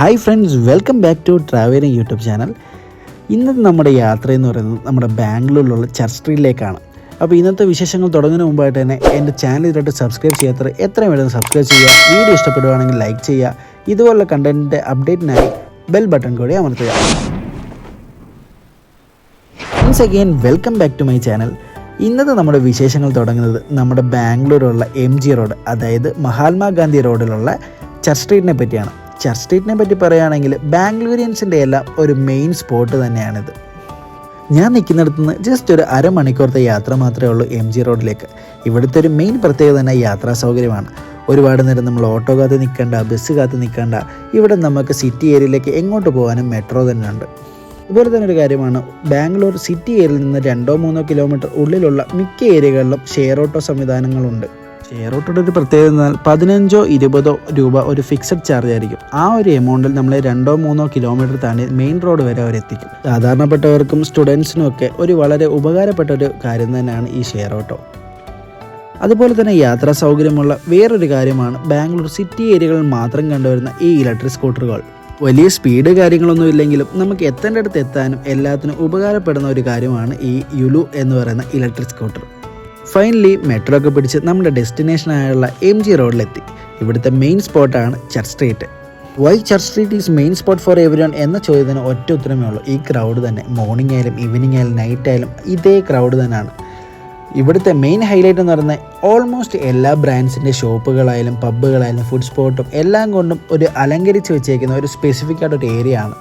Hi friends, welcome back to travelling YouTube channel. ഇന്നത്തെ നമ്മുടെ യാത്ര എന്ന് പറയുന്നത് നമ്മുടെ ബാംഗ്ലൂരിലുള്ള ചർച്ച് സ്ട്രീറ്റിലേക്കാണ്. അപ്പോൾ ഇന്നത്തെ വിശേഷങ്ങൾ തുടങ്ങുന്നതിന് മുമ്പായിട്ട് തന്നെ എൻ്റെ ചാനൽ ഇതിലോട്ട് സബ്സ്ക്രൈബ് ചെയ്യാത്തവർ എത്രയും വേണമെന്ന് സബ്സ്ക്രൈബ് ചെയ്യുക. വീഡിയോ ഇഷ്ടപ്പെടുകയാണെങ്കിൽ ലൈക്ക് ചെയ്യുക. ഇതുപോലുള്ള കണ്ടൻറ്റിൻ്റെ അപ്ഡേറ്റിനായി ബെൽ ബട്ടൺ കൂടി അമർത്തുക. Once again welcome back to my channel. ഇന്നത്തെ നമ്മുടെ വിശേഷങ്ങൾ തുടങ്ങുന്നത് നമ്മുടെ ബാംഗ്ലൂരിലുള്ള MG റോഡ്, അതായത് മഹാത്മാഗാന്ധി റോഡിലുള്ള ചർച്ച് സ്ട്രീറ്റിനെ പറ്റിയാണ്. ചർച്ച് സ്ട്രീറ്റിനെ പറ്റി പറയുകയാണെങ്കിൽ ബാംഗ്ലൂരിയൻസിൻ്റെ എല്ലാം ഒരു മെയിൻ സ്പോട്ട് തന്നെയാണിത്. ഞാൻ നിൽക്കുന്നിടത്തുനിന്ന് ജസ്റ്റ് ഒരു അരമണിക്കൂറത്തെ യാത്ര മാത്രമേ ഉള്ളൂ MG റോഡിലേക്ക്. ഇവിടുത്തെ ഒരു മെയിൻ പ്രത്യേകത തന്നെ യാത്രാ സൗകര്യമാണ്. ഒരുപാട് നേരം നമ്മൾ ഓട്ടോ കാത്ത് നിൽക്കേണ്ട, ബസ് കാത്ത് നിൽക്കേണ്ട. ഇവിടെ നമുക്ക് സിറ്റി ഏരിയയിലേക്ക് എങ്ങോട്ട് പോകാനും മെട്രോ തന്നെ ഉണ്ട്. അതുപോലെ തന്നെ ഒരു കാര്യമാണ്, ബാംഗ്ലൂർ സിറ്റി ഏരിയയിൽ നിന്ന് 2-3 കിലോമീറ്റർ ഉള്ളിലുള്ള മിക്ക ഏരിയകളിലും ഷെയർ ഓട്ടോ സംവിധാനങ്ങളുണ്ട്. ഷെയർ ഓട്ടോയുടെ ഒരു പ്രത്യേകത എന്നാൽ 15-20 രൂപ ഒരു ഫിക്സഡ് ചാർജ് ആയിരിക്കും. ആ ഒരു എമൗണ്ടിൽ നമ്മൾ 2-3 കിലോമീറ്റർ താണ്ടി മെയിൻ റോഡ് വരെ അവരെത്തിക്കും. സാധാരണപ്പെട്ടവർക്കും സ്റ്റുഡൻസിനും ഒക്കെ ഒരു വളരെ ഉപകാരപ്പെട്ട ഒരു കാര്യം തന്നെയാണ് ഈ ഷെയർ ഓട്ടോ. അതുപോലെ തന്നെ യാത്രാ സൗകര്യമുള്ള വേറൊരു കാര്യമാണ് ബാംഗ്ലൂർ സിറ്റി ഏരിയകളിൽ മാത്രം കണ്ടുവരുന്ന ഈ ഇലക്ട്രിക് സ്കൂട്ടറുകൾ. വലിയ സ്പീഡ് കാര്യങ്ങളൊന്നും ഇല്ലെങ്കിലും നമുക്ക് എത്തേണ്ടടുത്ത് എത്താനും എല്ലാത്തിനും ഉപകാരപ്പെടുന്ന ഒരു കാര്യമാണ് ഈ യുലു എന്ന് പറയുന്ന ഇലക്ട്രിക് സ്കൂട്ടർ. ഫൈനലി മെട്രോ ഒക്കെ പിടിച്ച് നമ്മുടെ ഡെസ്റ്റിനേഷനായുള്ള MG റോഡിലെത്തി. ഇവിടുത്തെ മെയിൻ സ്പോട്ടാണ് church street. Why church street is main spot for everyone എന്ന ചോദ്യത്തിന് ഒറ്റ ഉത്തരമേ ഉള്ളൂ, ഈ ക്രൗഡ് തന്നെ. മോർണിംഗ് ആയാലും ഈവനിങ് ആയാലും നൈറ്റ് ആയാലും ഇതേ ക്രൗഡ് തന്നെയാണ്. ഇവിടുത്തെ മെയിൻ ഹൈലൈറ്റ് എന്ന് പറയുന്നത് ഓൾമോസ്റ്റ് എല്ലാ ബ്രാൻഡ്സിൻ്റെ ഷോപ്പുകളായാലും പബ്ബുകളായാലും ഫുഡ് സ്പോട്ടും എല്ലാം കൊണ്ടും ഒരു അലങ്കരിച്ച് വെച്ചേക്കുന്ന ഒരു സ്പെസിഫിക് ആയിട്ടൊരു ഏരിയ ആണ്.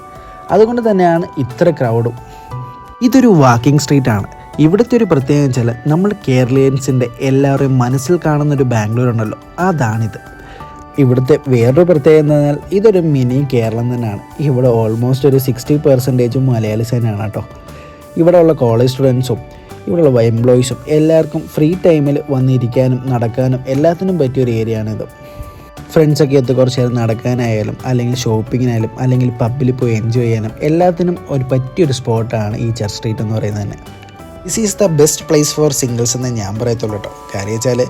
അതുകൊണ്ട് തന്നെയാണ് ഇത്ര ക്രൗഡും. ഇതൊരു വാക്കിംഗ് സ്ട്രീറ്റ് ആണ്. ഇവിടുത്തെ ഒരു പ്രത്യേകത വെച്ചാൽ നമ്മൾ കേരളീയൻസിൻ്റെ എല്ലാവരെയും മനസ്സിൽ കാണുന്നൊരു ബാംഗ്ലൂർ ഉണ്ടല്ലോ, അതാണിത്. ഇവിടുത്തെ വേറൊരു പ്രത്യേകത എന്ന് പറഞ്ഞാൽ ഇതൊരു മിനി കേരളം തന്നെയാണ്. ഇവിടെ ഓൾമോസ്റ്റ് ഒരു 60% മലയാളീസ് തന്നെയാണ് കേട്ടോ. ഇവിടെയുള്ള കോളേജ് സ്റ്റുഡൻസും ഇവിടെയുള്ള എംപ്ലോയീസും എല്ലാവർക്കും ഫ്രീ ടൈമിൽ വന്നിരിക്കാനും നടക്കാനും എല്ലാത്തിനും പറ്റിയൊരു ഏരിയ ആണിത്. ഫ്രണ്ട്സൊക്കെ എത്തി കുറച്ച് നേരം നടക്കാനായാലും അല്ലെങ്കിൽ ഷോപ്പിങ്ങിനായാലും അല്ലെങ്കിൽ പബ്ബിൽ പോയി എൻജോയ് ചെയ്യാനും എല്ലാത്തിനും ഒരു പറ്റിയൊരു സ്പോട്ടാണ് ഈ ചർച്ച് സ്ട്രീറ്റ് എന്ന് പറയുന്നത് തന്നെ. This is the best place for singles എന്ന് ഞാൻ പറയത്തുള്ളൂ കേട്ടോ. കാര്യം വെച്ചാൽ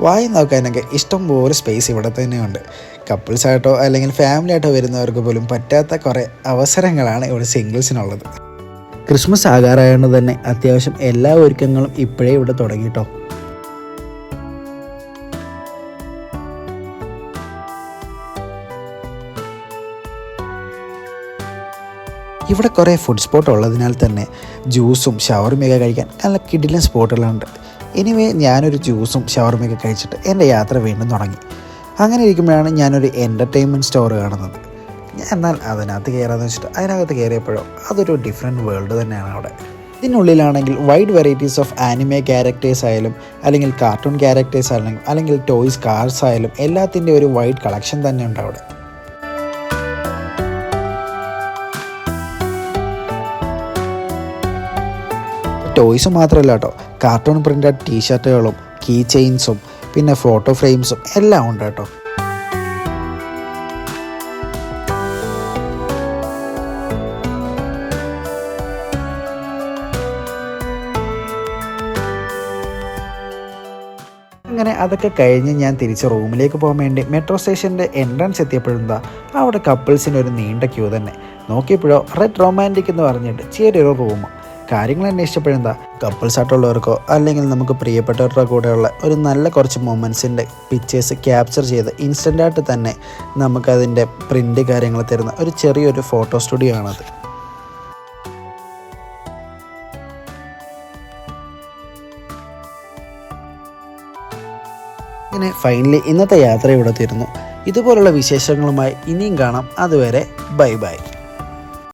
വായി നോക്കാനൊക്കെ ഇഷ്ടംപോലെ സ്പേസ് ഇവിടെ തന്നെയുണ്ട്. കപ്പിൾസായിട്ടോ അല്ലെങ്കിൽ ഫാമിലി ആയിട്ടോ വരുന്നവർക്ക് പോലും പറ്റാത്ത കുറേ അവസരങ്ങളാണ് ഇവിടെ സിംഗിൾസിനുള്ളത്. ക്രിസ്മസ് ആകാറായതുകൊണ്ട് തന്നെ അത്യാവശ്യം എല്ലാ ഒരുക്കങ്ങളും ഇപ്പോഴേ ഇവിടെ തുടങ്ങിയിട്ടോ. ഇവിടെ കുറേ ഫുഡ് സ്പോട്ട് ഉള്ളതിനാൽ തന്നെ ജ്യൂസും ഷവർമയൊക്കെ കഴിക്കാൻ നല്ല കിടിലൻ സ്പോട്ടുകളുണ്ട്. എനിവേ ഞാനൊരു ജ്യൂസും ഷവർമയൊക്കെ കഴിച്ചിട്ട് എൻ്റെ യാത്ര വീണ്ടും തുടങ്ങി. അങ്ങനെ ഇരിക്കുമ്പോഴാണ് ഞാനൊരു എൻ്റർടൈൻമെൻറ്റ് സ്റ്റോർ കാണുന്നത്. എന്നാൽ അതിനകത്ത് കയറാമെന്ന് വെച്ചിട്ട് അതിനകത്ത് കയറിയപ്പോഴോ അതൊരു ഡിഫറെൻറ്റ് വേൾഡ് തന്നെയാണ് അവിടെ. ഇതിനുള്ളിലാണെങ്കിൽ wide varieties of anime characters ആയാലും അല്ലെങ്കിൽ കാർട്ടൂൺ ക്യാരക്ടേഴ്സ് ആയാലും അല്ലെങ്കിൽ ടോയ്സ് കാർസ് ആയാലും എല്ലാത്തിൻ്റെ ഒരു വൈഡ് കളക്ഷൻ തന്നെ ഉണ്ട് അവിടെ. ടോയ്സ് മാത്രമല്ല കേട്ടോ, കാർട്ടൂൺ പ്രിൻ്റഡ് ടീഷർട്ടുകളും കീ ചെയിൻസും പിന്നെ ഫോട്ടോ ഫ്രെയിംസും എല്ലാം ഉണ്ട് കേട്ടോ. അങ്ങനെ അതൊക്കെ കഴിഞ്ഞ് ഞാൻ തിരിച്ച് റൂമിലേക്ക് പോകാൻ വേണ്ടി മെട്രോ സ്റ്റേഷൻ്റെ എൻട്രൻസ് എത്തിയപ്പോഴെന്താ അവിടെ കപ്പിൾസിന് ഒരു നീണ്ട ക്യൂ തന്നെ. നോക്കിയപ്പോഴോ റെഡ് റൊമാൻറ്റിക് എന്ന് പറഞ്ഞിട്ട് ചെറിയൊരു റൂം. കാര്യങ്ങൾ അന്വേഷിച്ചപ്പോഴെന്താ കപ്പിൾസ് ആയിട്ടുള്ളവർക്കോ അല്ലെങ്കിൽ നമുക്ക് പ്രിയപ്പെട്ടവരുടെ കൂടെയുള്ള ഒരു നല്ല കുറച്ച് മൊമെൻറ്റ്സിൻ്റെ പിക്ചേഴ്സ് ക്യാപ്ചർ ചെയ്ത് ഇൻസ്റ്റൻ്റായിട്ട് തന്നെ നമുക്കതിൻ്റെ പ്രിൻ്റ് കാര്യങ്ങൾ തരുന്ന ഒരു ചെറിയൊരു ഫോട്ടോ സ്റ്റുഡിയോ ആണത്. അങ്ങനെ ഫൈനലി ഇന്നത്തെ യാത്ര ഇവിടെ തീരുന്നു. ഇതുപോലുള്ള വിശേഷങ്ങളുമായി ഇനിയും കാണാം. അതുവരെ ബൈ ബൈ.